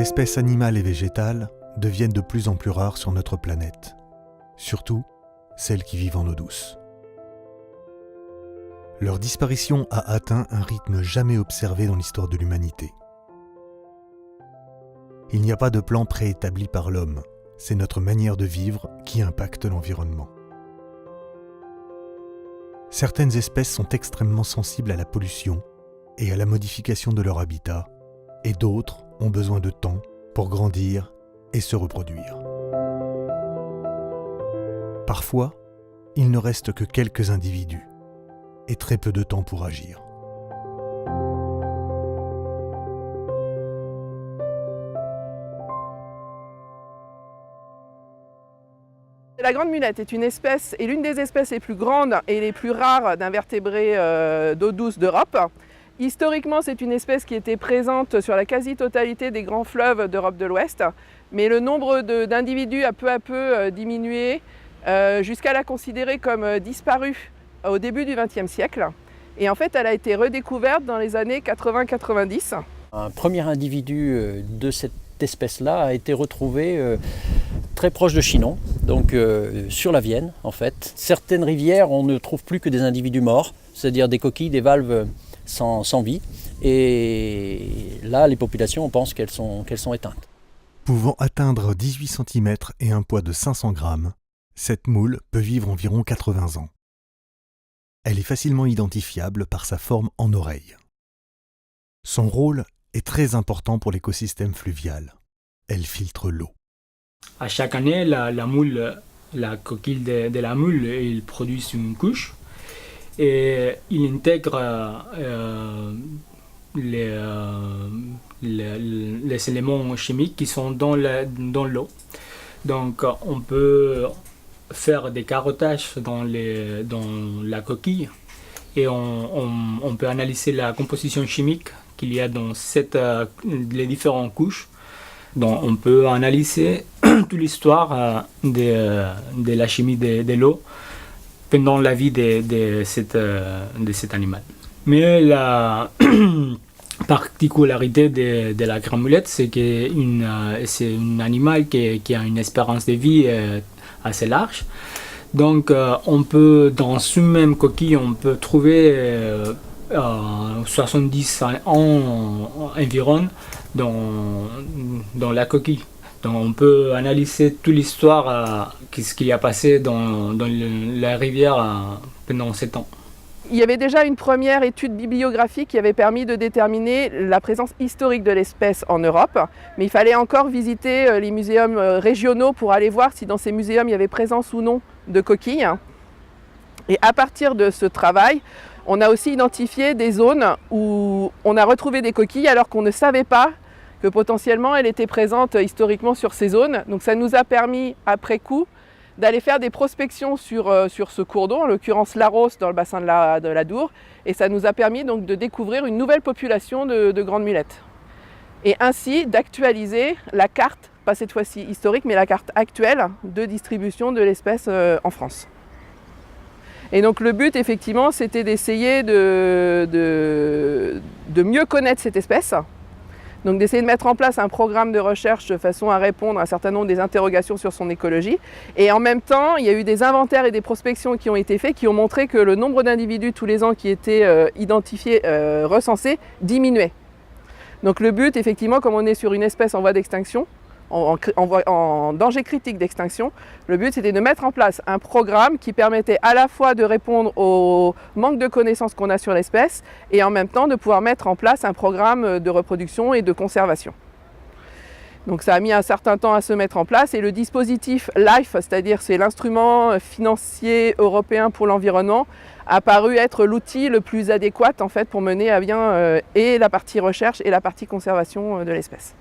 espèces animales et végétales deviennent de plus en plus rares sur notre planète, surtout celles qui vivent en eau douce. Leur disparition a atteint un rythme jamais observé dans l'histoire de l'humanité. Il n'y a pas de plan préétabli par l'homme, c'est notre manière de vivre qui impacte l'environnement. Certaines espèces sont extrêmement sensibles à la pollution et à la modification de leur habitat, et d'autres ont besoin de temps pour grandir et se reproduire. Parfois, il ne reste que quelques individus et très peu de temps pour agir. La grande mulette est l'une des espèces les plus grandes et les plus rares d'invertébrés d'eau douce d'Europe. Historiquement, c'est une espèce qui était présente sur la quasi-totalité des grands fleuves d'Europe de l'Ouest, mais le nombre d'individus a peu à peu diminué jusqu'à la considérer comme disparue au début du XXe siècle. Et en fait, elle a été redécouverte dans les années 80-90. Un premier individu de cette espèce-là a été retrouvé très proche de Chinon, donc sur la Vienne en fait. Certaines rivières, on ne trouve plus que des individus morts, c'est-à-dire des coquilles, des valves sans vie. Et là, les populations, on pense qu'elles sont éteintes. Pouvant atteindre 18 cm et un poids de 500 grammes, cette moule peut vivre environ 80 ans. Elle est facilement identifiable par sa forme en oreille. Son rôle est très important pour l'écosystème fluvial. Elle filtre l'eau. À chaque année, la coquille de la moule, il produit une couche et il intègre les éléments chimiques qui sont dans l'eau. Donc on peut faire des carottages dans la coquille et on peut analyser la composition chimique qu'il y a dans les différentes couches. Donc on peut analyser toute l'histoire de la chimie de l'eau pendant la vie de cet animal. Mais la particularité de la grande mulette, c'est que c'est un animal qui a une espérance de vie assez large. Donc on peut, dans une même coquille, on peut trouver 70 ans environ dans la coquille. Donc on peut analyser toute l'histoire, ce qui a passé dans la rivière pendant 7 ans. Il y avait déjà une première étude bibliographique qui avait permis de déterminer la présence historique de l'espèce en Europe, mais il fallait encore visiter les muséums régionaux pour aller voir si dans ces muséums il y avait présence ou non de coquilles. Et à partir de ce travail, on a aussi identifié des zones où on a retrouvé des coquilles alors qu'on ne savait pas que potentiellement elle était présente historiquement sur ces zones. Donc ça nous a permis, après coup, d'aller faire des prospections sur ce cours d'eau, en l'occurrence l'Aros dans le bassin de la Dour, et ça nous a permis donc de découvrir une nouvelle population de grandes mulettes. Et ainsi d'actualiser la carte, pas cette fois-ci historique, mais la carte actuelle de distribution de l'espèce en France. Et donc le but, effectivement, c'était d'essayer de mieux connaître cette espèce, donc d'essayer de mettre en place un programme de recherche de façon à répondre à un certain nombre des interrogations sur son écologie. Et en même temps, il y a eu des inventaires et des prospections qui ont été faits, qui ont montré que le nombre d'individus tous les ans qui étaient identifiés, recensés, diminuait. Donc le but, effectivement, comme on est sur une espèce en voie d'extinction, en danger critique d'extinction, le but c'était de mettre en place un programme qui permettait à la fois de répondre au manque de connaissances qu'on a sur l'espèce et en même temps de pouvoir mettre en place un programme de reproduction et de conservation. Donc ça a mis un certain temps à se mettre en place et le dispositif LIFE, c'est-à-dire c'est l'instrument financier européen pour l'environnement, a paru être l'outil le plus adéquat en fait pour mener à bien et la partie recherche et la partie conservation de l'espèce.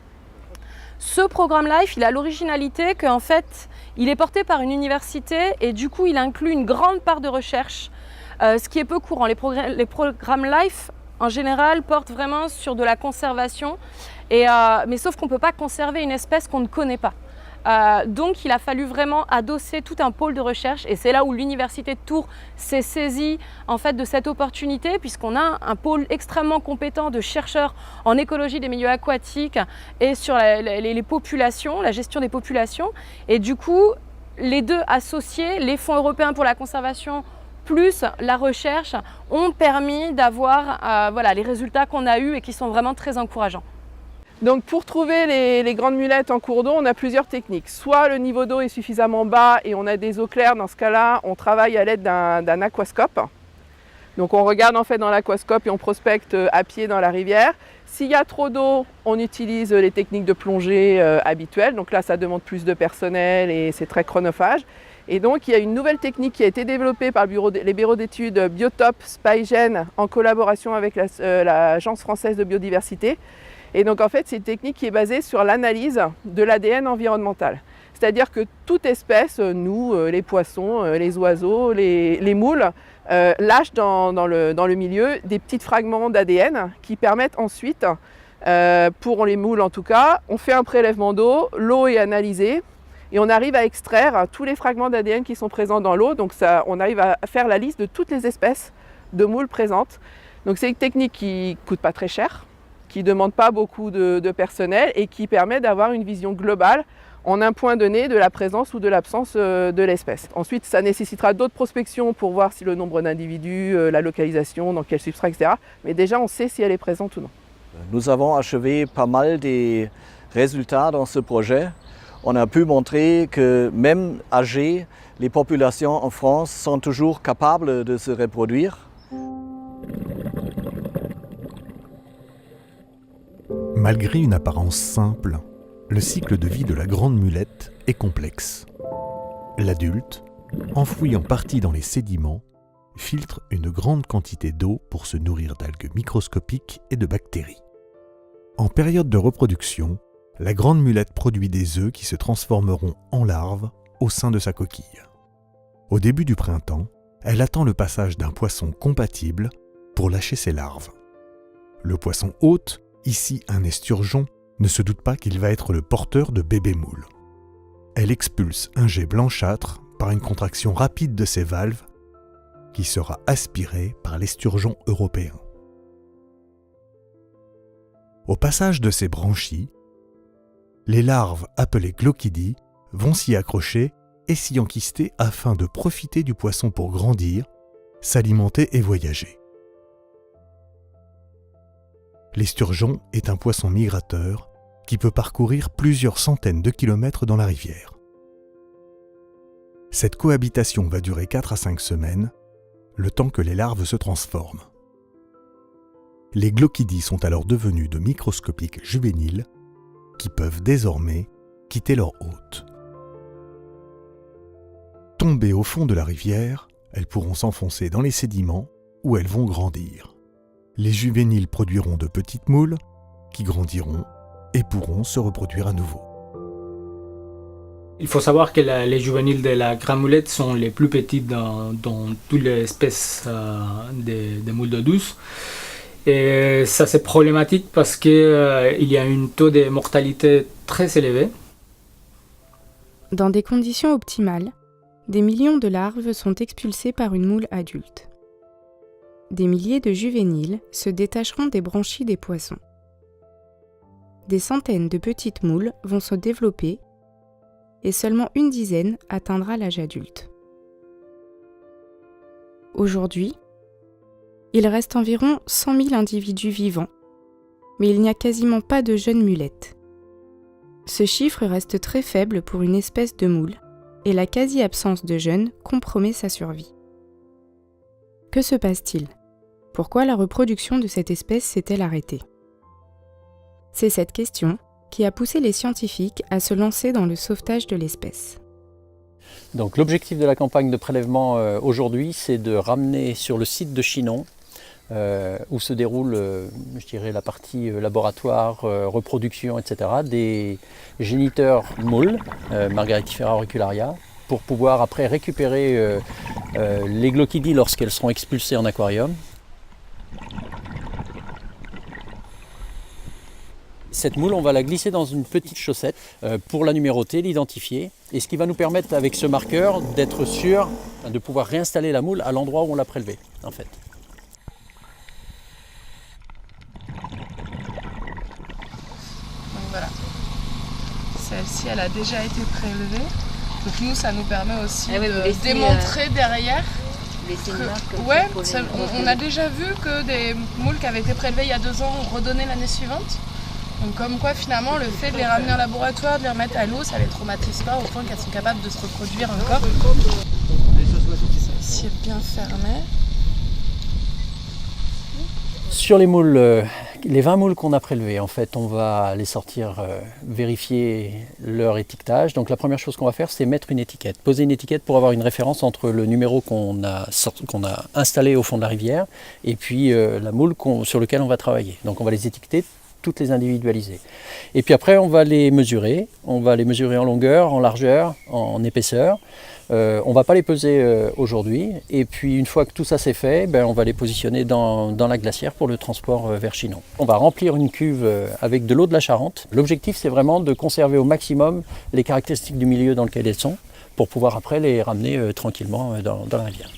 Ce programme LIFE, il a l'originalité qu'en fait, il est porté par une université et du coup, il inclut une grande part de recherche, ce qui est peu courant. Les programmes LIFE, en général, portent vraiment sur de la conservation, mais sauf qu'on ne peut pas conserver une espèce qu'on ne connaît pas. Donc il a fallu vraiment adosser tout un pôle de recherche et c'est là où l'université de Tours s'est saisie en fait de cette opportunité puisqu'on a un pôle extrêmement compétent de chercheurs en écologie des milieux aquatiques et sur les populations, la gestion des populations. Et du coup, les deux associés, les fonds européens pour la conservation plus la recherche, ont permis d'avoir les résultats qu'on a eus et qui sont vraiment très encourageants. Donc pour trouver les grandes mulettes en cours d'eau, on a plusieurs techniques. Soit le niveau d'eau est suffisamment bas et on a des eaux claires, dans ce cas-là, on travaille à l'aide d'un aquascope. Donc on regarde en fait dans l'aquascope et on prospecte à pied dans la rivière. S'il y a trop d'eau, on utilise les techniques de plongée habituelles. Donc là, ça demande plus de personnel et c'est très chronophage. Et donc il y a une nouvelle technique qui a été développée par les bureaux d'études Biotop, Spaigen, en collaboration avec l'Agence française de biodiversité. Et donc en fait, c'est une technique qui est basée sur l'analyse de l'ADN environnemental. C'est-à-dire que toute espèce, nous, les poissons, les oiseaux, les moules, lâchent dans le milieu des petits fragments d'ADN qui permettent ensuite, pour les moules en tout cas, on fait un prélèvement d'eau, l'eau est analysée et on arrive à extraire tous les fragments d'ADN qui sont présents dans l'eau. Donc on arrive à faire la liste de toutes les espèces de moules présentes. Donc c'est une technique qui ne coûte pas très cher, qui ne demande pas beaucoup de personnel et qui permet d'avoir une vision globale en un point donné de la présence ou de l'absence de l'espèce. Ensuite, ça nécessitera d'autres prospections pour voir si le nombre d'individus, la localisation, dans quel substrat, etc. Mais déjà, on sait si elle est présente ou non. Nous avons achevé pas mal des résultats dans ce projet. On a pu montrer que même âgées, les populations en France sont toujours capables de se reproduire. Malgré une apparence simple, le cycle de vie de la grande mulette est complexe. L'adulte, enfoui en partie dans les sédiments, filtre une grande quantité d'eau pour se nourrir d'algues microscopiques et de bactéries. En période de reproduction, la grande mulette produit des œufs qui se transformeront en larves au sein de sa coquille. Au début du printemps, elle attend le passage d'un poisson compatible pour lâcher ses larves. Le poisson hôte, ici un esturgeon, ne se doute pas qu'il va être le porteur de bébés moules. Elle expulse un jet blanchâtre par une contraction rapide de ses valves qui sera aspiré par l'esturgeon européen. Au passage de ces branchies, les larves appelées glochidies vont s'y accrocher et s'y enquister afin de profiter du poisson pour grandir, s'alimenter et voyager. L'esturgeon est un poisson migrateur qui peut parcourir plusieurs centaines de kilomètres dans la rivière. Cette cohabitation va durer 4 à 5 semaines, le temps que les larves se transforment. Les glochidies sont alors devenues de microscopiques juvéniles qui peuvent désormais quitter leur hôte. Tombées au fond de la rivière, elles pourront s'enfoncer dans les sédiments où elles vont grandir. Les juvéniles produiront de petites moules qui grandiront et pourront se reproduire à nouveau. Il faut savoir que les juvéniles de la grande mulette sont les plus petites dans toutes les espèces de moules d'eau douce. Et ça c'est problématique parce qu'il y a un taux de mortalité très élevé. Dans des conditions optimales, des millions de larves sont expulsées par une moule adulte. Des milliers de juvéniles se détacheront des branchies des poissons. Des centaines de petites moules vont se développer et seulement une dizaine atteindra l'âge adulte. Aujourd'hui, il reste environ 100 000 individus vivants, mais il n'y a quasiment pas de jeunes mulettes. Ce chiffre reste très faible pour une espèce de moule et la quasi-absence de jeunes compromet sa survie. Que se passe-t-il ? Pourquoi la reproduction de cette espèce s'est-elle arrêtée ? C'est cette question qui a poussé les scientifiques à se lancer dans le sauvetage de l'espèce. Donc l'objectif de la campagne de prélèvement aujourd'hui, c'est de ramener sur le site de Chinon, où se déroule la partie laboratoire, reproduction, etc., des géniteurs moules, Margaritifera auricularia, pour pouvoir après récupérer les glochidies lorsqu'elles seront expulsées en aquarium. Cette moule, on va la glisser dans une petite chaussette pour la numéroter, l'identifier. Et ce qui va nous permettre avec ce marqueur d'être sûr de pouvoir réinstaller la moule à l'endroit où on l'a prélevée en fait. Donc voilà, celle-ci elle a déjà été prélevée. Donc nous ça nous permet aussi de démontrer derrière. Ouais, on a déjà vu que des moules qui avaient été prélevées il y a 2 ans ont redonné l'année suivante. Donc comme quoi finalement le fait de les ramener en laboratoire, de les remettre à l'eau, ça les traumatise pas au point qu'elles sont capables de se reproduire encore. Celle-ci est bien fermée. Sur les moules, les 20 moules qu'on a prélevés, en fait, on va les sortir, vérifier leur étiquetage. Donc la première chose qu'on va faire, c'est mettre une étiquette. Poser une étiquette pour avoir une référence entre le numéro qu'on a installé au fond de la rivière et puis la moule sur laquelle on va travailler. Donc on va les étiqueter, toutes les individualiser. Et puis après, on va les mesurer. On va les mesurer en longueur, en largeur, en épaisseur. On ne va pas les peser aujourd'hui. Et puis une fois que tout ça c'est fait, on va les positionner dans la glacière pour le transport vers Chinon. On va remplir une cuve avec de l'eau de la Charente. L'objectif, c'est vraiment de conserver au maximum les caractéristiques du milieu dans lequel elles sont pour pouvoir après les ramener tranquillement dans la rivière.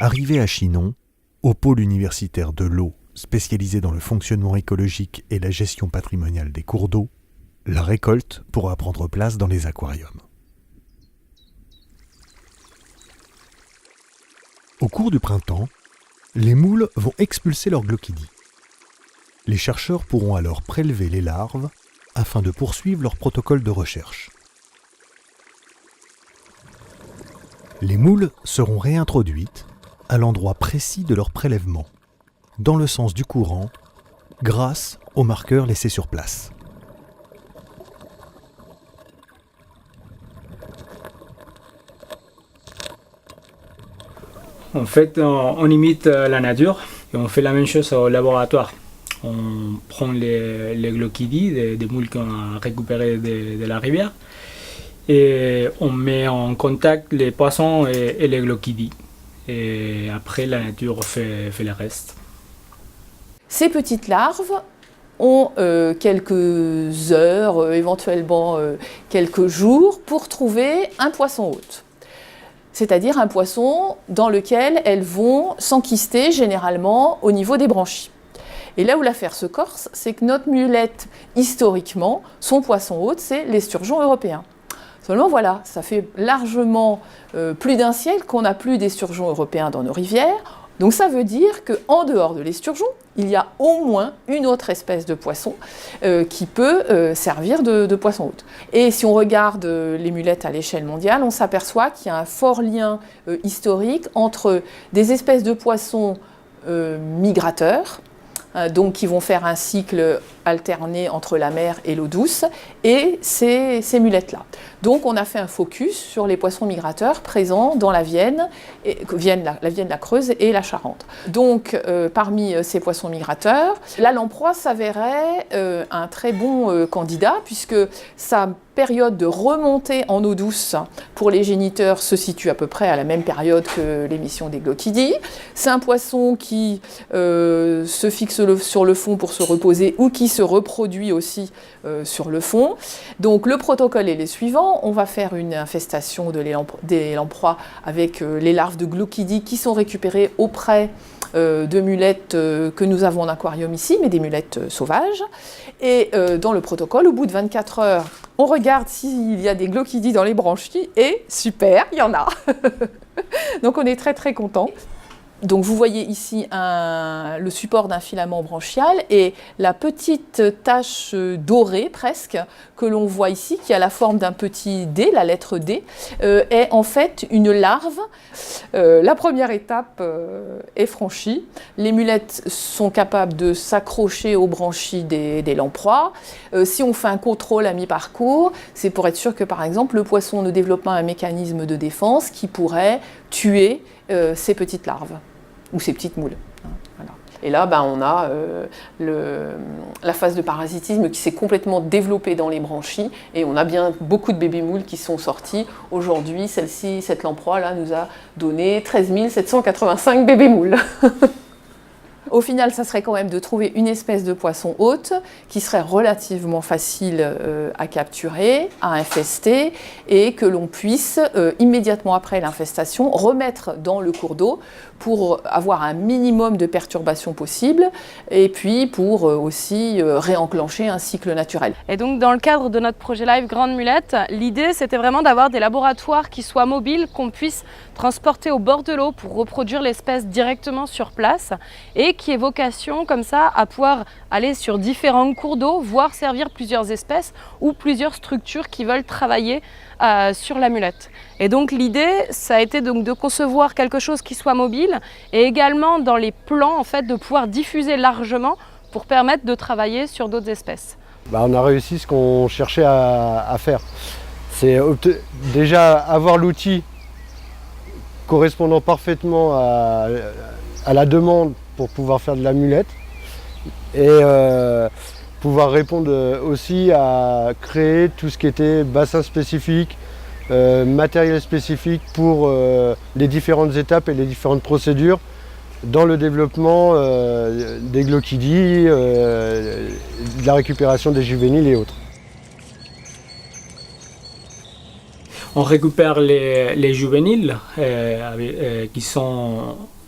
Arrivé à Chinon, au pôle universitaire de l'eau, spécialisé dans le fonctionnement écologique et la gestion patrimoniale des cours d'eau, la récolte pourra prendre place dans les aquariums. Au cours du printemps, les moules vont expulser leurs glochidies. Les chercheurs pourront alors prélever les larves afin de poursuivre leur protocole de recherche. Les moules seront réintroduites à l'endroit précis de leur prélèvement, dans le sens du courant, grâce aux marqueurs laissés sur place. En fait, on imite la nature et on fait la même chose au laboratoire. On prend les glochidies, des moules qu'on a récupérées de la rivière, et on met en contact les poissons et les glochidies. Et après, la nature fait le reste. Ces petites larves ont quelques heures, éventuellement quelques jours, pour trouver un poisson hôte. C'est-à-dire un poisson dans lequel elles vont s'enquister généralement au niveau des branchies. Et là où l'affaire se corse, c'est que notre mulette, historiquement, son poisson hôte, c'est l'esturgeon européen. Seulement voilà, ça fait largement plus d'un siècle qu'on n'a plus d'esturgeons européens dans nos rivières. Donc ça veut dire qu'en dehors de l'esturgeon, il y a au moins une autre espèce de poisson qui peut servir de poisson hôte. Et si on regarde les mulettes à l'échelle mondiale, on s'aperçoit qu'il y a un fort lien historique entre des espèces de poissons migrateurs, donc qui vont faire un cycle alterné entre la mer et l'eau douce, et ces mulettes-là. Donc on a fait un focus sur les poissons migrateurs présents dans la Vienne, la Vienne, la Creuse et la Charente. Donc parmi ces poissons migrateurs, la lamproie s'avérait un très bon candidat, puisque sa période de remontée en eau douce pour les géniteurs se situe à peu près à la même période que l'émission des glochidies. C'est un poisson qui se fixe sur le fond pour se reposer ou qui se reproduit aussi sur le fond. Donc le protocole est le suivant, on va faire une infestation des lamproies avec les larves de glochidies qui sont récupérées auprès de mulettes que nous avons en aquarium ici, mais des mulettes sauvages. Et dans le protocole, au bout de 24 heures, on regarde s'il y a des glochidies dans les branchies et super, il y en a. Donc on est très très content. Donc vous voyez ici le support d'un filament branchial et la petite tache dorée presque que l'on voit ici, qui a la forme d'un petit D, la lettre D, est en fait une larve. La première étape est franchie. Les mulettes sont capables de s'accrocher aux branchies des lamproies. Si on fait un contrôle à mi-parcours, c'est pour être sûr que par exemple le poisson ne développe pas un mécanisme de défense qui pourrait tuer ces petites larves ou ces petites moules. Voilà. Et là, on a la phase de parasitisme qui s'est complètement développée dans les branchies et on a bien beaucoup de bébés moules qui sont sortis. Aujourd'hui, cette lamproie-là nous a donné 13 785 bébés moules. Au final, ça serait quand même de trouver une espèce de poisson hôte qui serait relativement facile à capturer, à infester et que l'on puisse immédiatement après l'infestation remettre dans le cours d'eau pour avoir un minimum de perturbations possibles et puis pour aussi réenclencher un cycle naturel. Et donc dans le cadre de notre projet Live Grande Mulette, l'idée c'était vraiment d'avoir des laboratoires qui soient mobiles, qu'on puisse transporter au bord de l'eau pour reproduire l'espèce directement sur place et qui ait vocation comme ça à pouvoir aller sur différents cours d'eau, voire servir plusieurs espèces ou plusieurs structures qui veulent travailler sur la mulette. Et donc l'idée, ça a été donc de concevoir quelque chose qui soit mobile et également dans les plans en fait, de pouvoir diffuser largement pour permettre de travailler sur d'autres espèces. On a réussi ce qu'on cherchait à faire. C'est déjà avoir l'outil correspondant parfaitement à la demande pour pouvoir faire de la mulette et pouvoir répondre aussi à créer tout ce qui était bassin spécifique, matériel spécifique pour les différentes étapes et les différentes procédures dans le développement des glochidies, de la récupération des juvéniles et autres. On récupère les juvéniles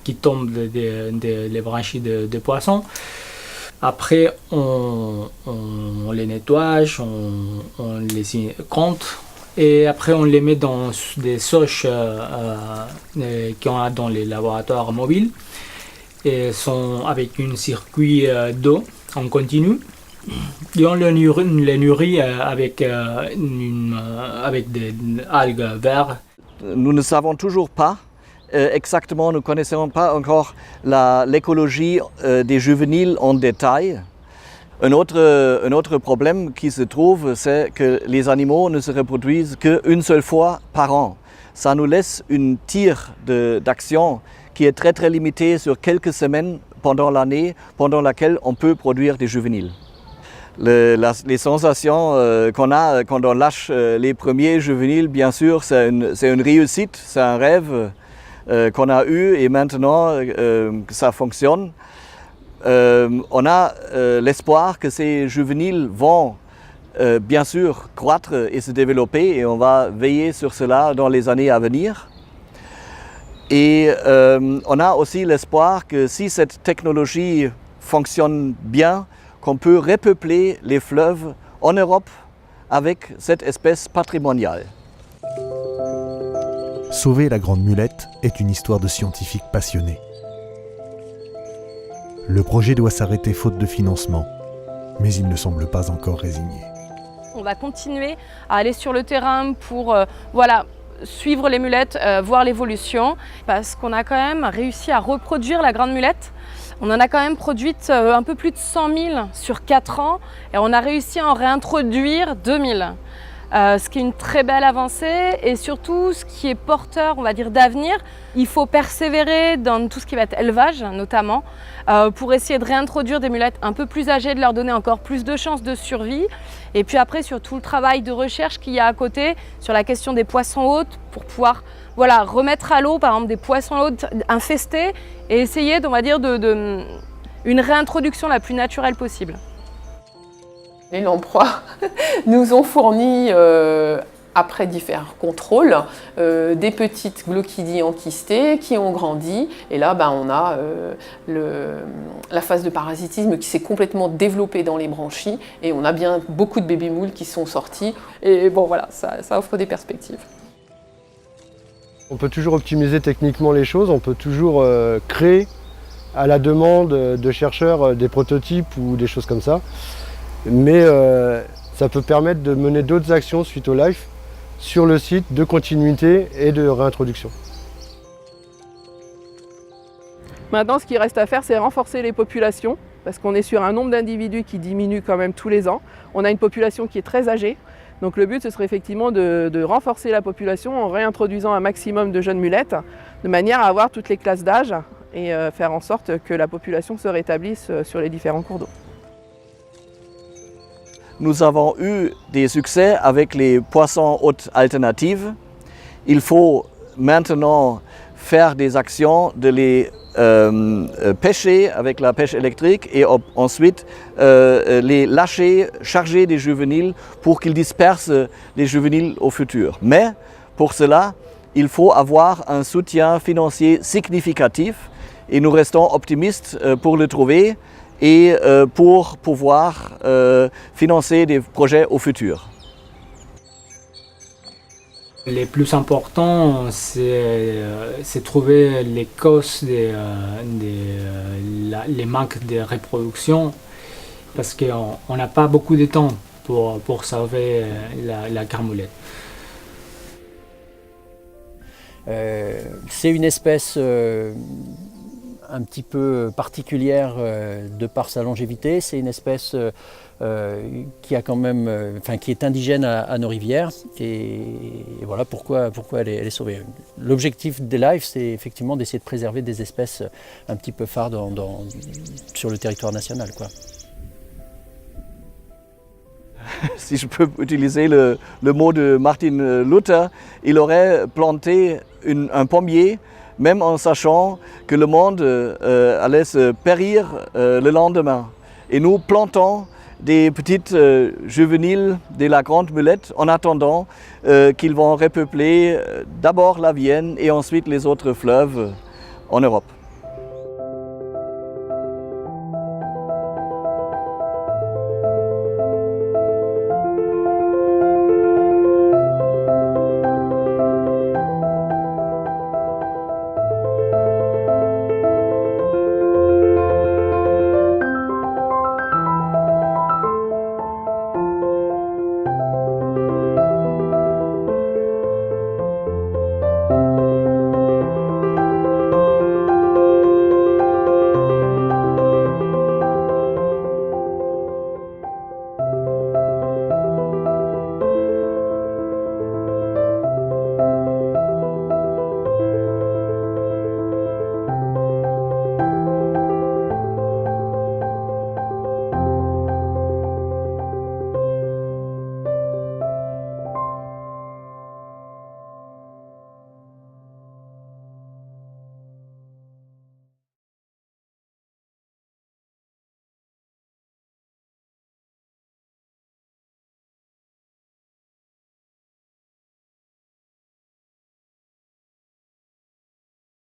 qui tombent des branchies de poissons. Après, on les nettoie, on les compte et après on les met dans des soches qu'on a dans les laboratoires mobiles et sont avec un circuit d'eau en continu. Et on les nourrit avec des algues vertes. Nous ne savons toujours pas exactement, nous ne connaissons pas encore l'écologie des juvéniles en détail. Un autre problème qui se trouve, c'est que les animaux ne se reproduisent qu'une seule fois par an. Ça nous laisse une tire d'action qui est très limitée sur quelques semaines pendant l'année, pendant laquelle on peut produire des juvéniles. Les sensations qu'on a quand on lâche les premiers juvéniles, bien sûr, c'est une réussite, c'est un rêve qu'on a eu et maintenant que ça fonctionne. On a l'espoir que ces juvéniles vont bien sûr croître et se développer et on va veiller sur cela dans les années à venir. Et on a aussi l'espoir que si cette technologie fonctionne bien, qu'on peut repeupler les fleuves en Europe avec cette espèce patrimoniale. Sauver la grande mulette est une histoire de scientifiques passionnés. Le projet doit s'arrêter faute de financement, mais il ne semble pas encore résigné. On va continuer à aller sur le terrain pour suivre les mulettes, voir l'évolution, parce qu'on a quand même réussi à reproduire la grande mulette. On en a quand même produite un peu plus de 100 000 sur 4 ans et on a réussi à en réintroduire 2000. Ce qui est une très belle avancée et surtout ce qui est porteur, on va dire, d'avenir. Il faut persévérer dans tout ce qui va être élevage notamment pour essayer de réintroduire des mulettes un peu plus âgées, de leur donner encore plus de chances de survie. Et puis après sur tout le travail de recherche qu'il y a à côté sur la question des poissons hôtes pour pouvoir remettre à l'eau par exemple des poissons hôtes infestés et essayer, on va dire, une réintroduction la plus naturelle possible. Les lamproies nous ont fourni, après différents contrôles, des petites glochidies enquistées qui ont grandi. Et là, on a la phase de parasitisme qui s'est complètement développée dans les branchies. Et on a bien beaucoup de bébés moules qui sont sortis. Et bon, voilà, ça offre des perspectives. On peut toujours optimiser techniquement les choses, on peut toujours créer à la demande de chercheurs des prototypes ou des choses comme ça. Mais ça peut permettre de mener d'autres actions suite au live sur le site de continuité et de réintroduction. Maintenant, ce qui reste à faire, c'est renforcer les populations, parce qu'on est sur un nombre d'individus qui diminue quand même tous les ans. On a une population qui est très âgée, donc le but, ce serait effectivement de renforcer la population en réintroduisant un maximum de jeunes mulettes, de manière à avoir toutes les classes d'âge et faire en sorte que la population se rétablisse sur les différents cours d'eau. Nous avons eu des succès avec les poissons hôtes alternatives. Il faut maintenant faire des actions, de les pêcher avec la pêche électrique et ensuite les lâcher, charger des juvéniles pour qu'ils dispersent les juvéniles au futur. Mais pour cela, il faut avoir un soutien financier significatif et nous restons optimistes pour le trouver et pour pouvoir financer des projets au futur. Les plus importants, c'est trouver les causes les manques de reproduction parce qu'on n'a pas beaucoup de temps pour sauver la carmoulette. C'est une espèce un petit peu particulière de par sa longévité. C'est une espèce qui a quand même, qui est indigène à nos rivières et voilà pourquoi elle est sauvée. L'objectif des LIFE, c'est effectivement d'essayer de préserver des espèces un petit peu phares sur le territoire national, quoi. Si je peux utiliser le mot de Martin Luther, il aurait planté un pommier, même en sachant que le monde allait se périr le lendemain. Et nous plantons des petites juvéniles de la Grande Mulette en attendant qu'ils vont repeupler d'abord la Vienne et ensuite les autres fleuves en Europe.